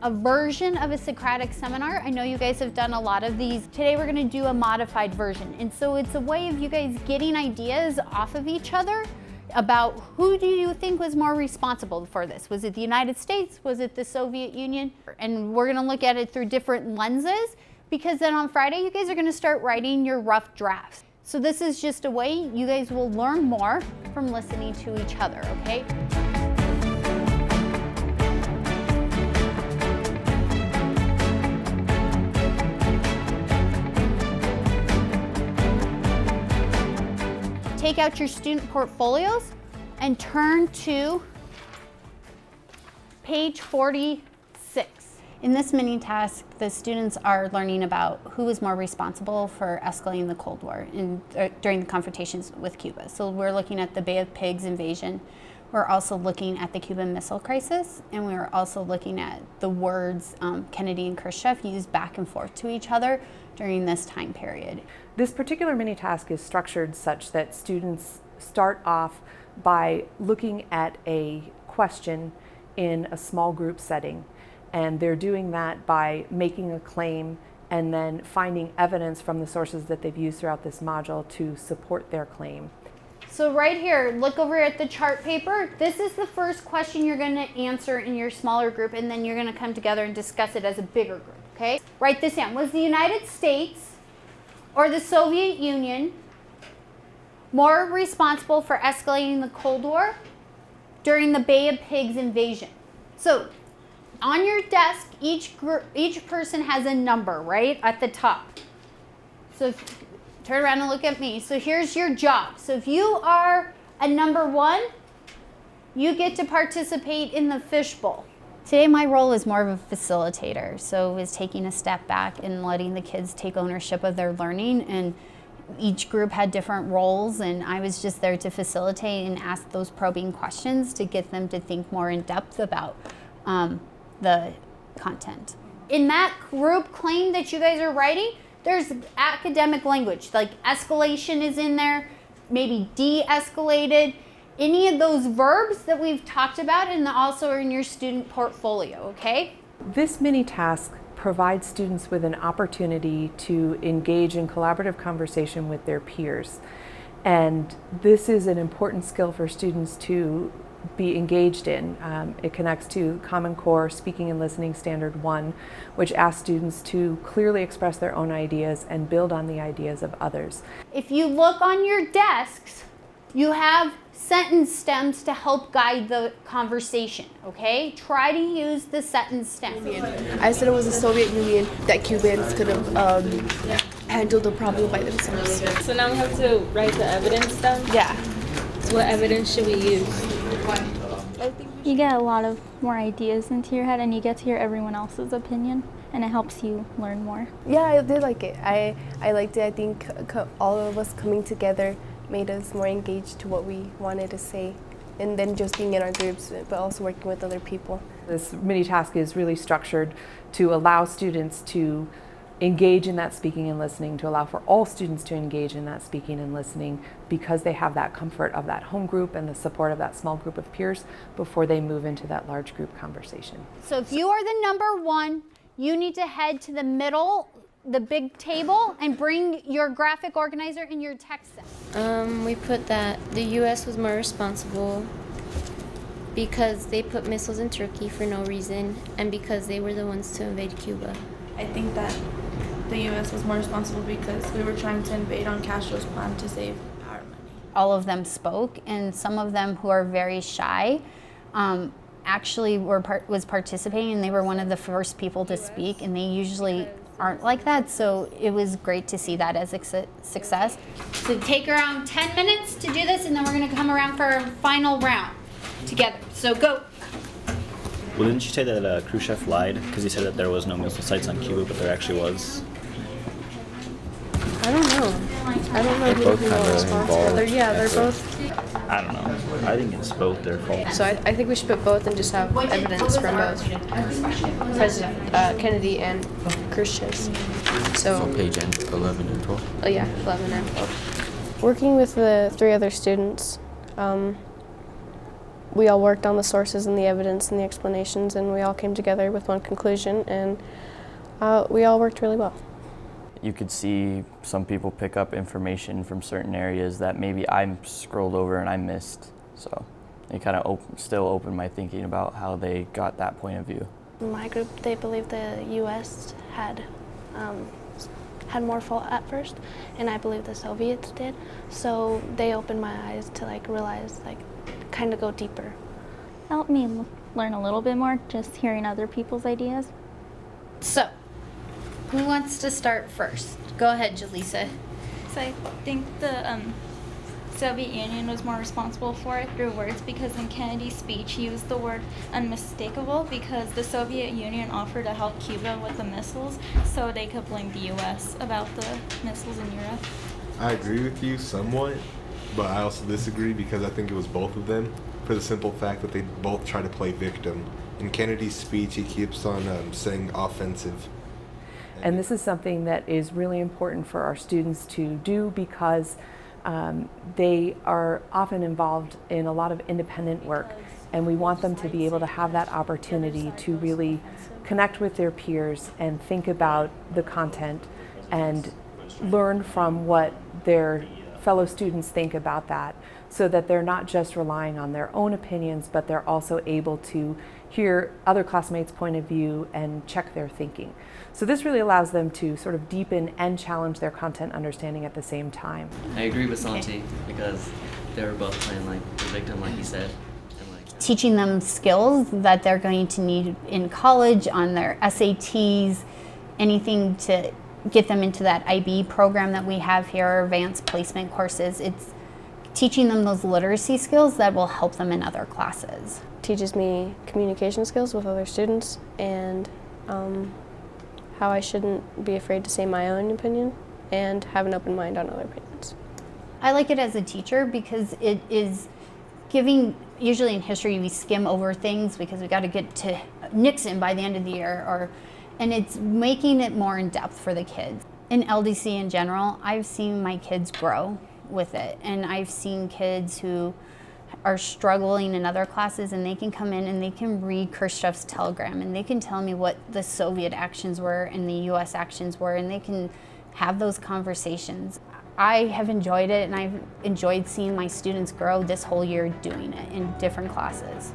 a version of a Socratic seminar. I know you guys have done a lot of these. Today we're gonna do a modified version. And so it's a way of you guys getting ideas off of each other about who do you think was more responsible for this? Was it the United States? Was it the Soviet Union? And we're gonna look at it through different lenses, because then on Friday you guys are gonna start writing your rough drafts. So this is just a way you guys will learn more from listening to each other, okay? Take out your student portfolios and turn to page 46. In this mini task, the students are learning about who was more responsible for escalating the Cold War during the confrontations with Cuba. So we're looking at the Bay of Pigs invasion. We're also looking at the Cuban Missile Crisis, and we're also looking at the words Kennedy and Khrushchev used back and forth to each other during this time period. This particular mini task is structured such that students start off by looking at a question in a small group setting, and they're doing that by making a claim and then finding evidence from the sources that they've used throughout this module to support their claim. So right here, look over at the chart paper. This is the first question you're going to answer in your smaller group, and then you're going to come together and discuss it as a bigger group, okay? Write this down. Was the United States or the Soviet Union more responsible for escalating the Cold War during the Bay of Pigs invasion? So on your desk, each person has a number right at the top. So turn around and look at me. So here's your job. So if you are a number 1, you get to participate in the fishbowl. Today my role is more of a facilitator, so is taking a step back and letting the kids take ownership of their learning, and each group had different roles, and I was just there to facilitate and ask those probing questions to get them to think more in depth about the content. In that group claim that you guys are writing, there's academic language, like escalation is in there, maybe de-escalated, any of those verbs that we've talked about, and also are in your student portfolio, okay? This mini task provides students with an opportunity to engage in collaborative conversation with their peers. And this is an important skill for students to be engaged in. It connects to Common Core Speaking and Listening Standard 1, which asks students to clearly express their own ideas and build on the ideas of others. If you look on your desks, you have sentence stems to help guide the conversation, okay? Try to use the sentence stem. I said it was the Soviet Union that Cubans could have handled the problem by themselves. So now we have to write the evidence down? Yeah. So what evidence should we use? You get a lot of more ideas into your head, and you get to hear everyone else's opinion, and it helps you learn more. Yeah, I did like it. I liked it. I think all of us coming together made us more engaged to what we wanted to say, and then just being in our groups, but also working with other people. This mini task is really structured to allow students to engage in that speaking and listening, to allow for all students to engage in that speaking and listening, because they have that comfort of that home group and the support of that small group of peers before they move into that large group conversation. So if you are the number 1, you need to head to the middle, the big table, and bring your graphic organizer and your text set. We put that the U.S. was more responsible because they put missiles in Turkey for no reason, and because they were the ones to invade Cuba. I think that the U.S. was more responsible because we were trying to invade on Castro's plan to save our money. All of them spoke, and some of them who are very shy actually was participating, and they were one of the first people to speak, and they usually aren't like that, so it was great to see that as a success. So take around 10 minutes to do this, and then we're going to come around for a final round together. So go. Well, didn't you say that Khrushchev lied because he said that there was no missile sites on Cuba, but there actually was? I don't know. I don't know who was responsible. They're both. I don't know. I think it's both their fault. So I think we should put both and just have evidence from both President Kennedy and Khrushchev. So page 11 and 12? Oh yeah, 11 and 12. Working with the 3 other students, we all worked on the sources and the evidence and the explanations, and we all came together with one conclusion, and we all worked really well. You could see some people pick up information from certain areas that maybe I scrolled over and I missed. So it kind of still opened my thinking about how they got that point of view. My group, they believe the U.S. had more fault at first, and I believe the Soviets did. So they opened my eyes to realize, kind of go deeper. Helped me learn a little bit more, just hearing other people's ideas. So, who wants to start first? Go ahead, Jaleesa. So I think the Soviet Union was more responsible for it through words, because in Kennedy's speech he used the word unmistakable because the Soviet Union offered to help Cuba with the missiles, so they could blame the U.S. about the missiles in Europe. I agree with you somewhat, but I also disagree because I think it was both of them, for the simple fact that they both try to play victim. In Kennedy's speech, he keeps on saying offensive. And this is something that is really important for our students to do because they are often involved in a lot of independent work, and we want them to be able to have that opportunity to really connect with their peers and think about the content and learn from what their fellow students think about that, so that they're not just relying on their own opinions, but they're also able to hear other classmates' point of view and check their thinking. So this really allows them to sort of deepen and challenge their content understanding at the same time. I agree with Santi because they were both playing the victim, like he said. And Teaching them skills that they're going to need in college, on their SATs, anything to get them into that IB program that we have here, our advanced placement courses. It's teaching them those literacy skills that will help them in other classes. Teaches me communication skills with other students, and how I shouldn't be afraid to say my own opinion and have an open mind on other opinions. I like it as a teacher because it is giving, usually in history we skim over things because we got to get to Nixon by the end of the year, and it's making it more in depth for the kids. In LDC in general, I've seen my kids grow with it, and I've seen kids who are struggling in other classes, and they can come in and they can read Khrushchev's telegram, and they can tell me what the Soviet actions were and the US actions were, and they can have those conversations. I have enjoyed it, and I've enjoyed seeing my students grow this whole year doing it in different classes.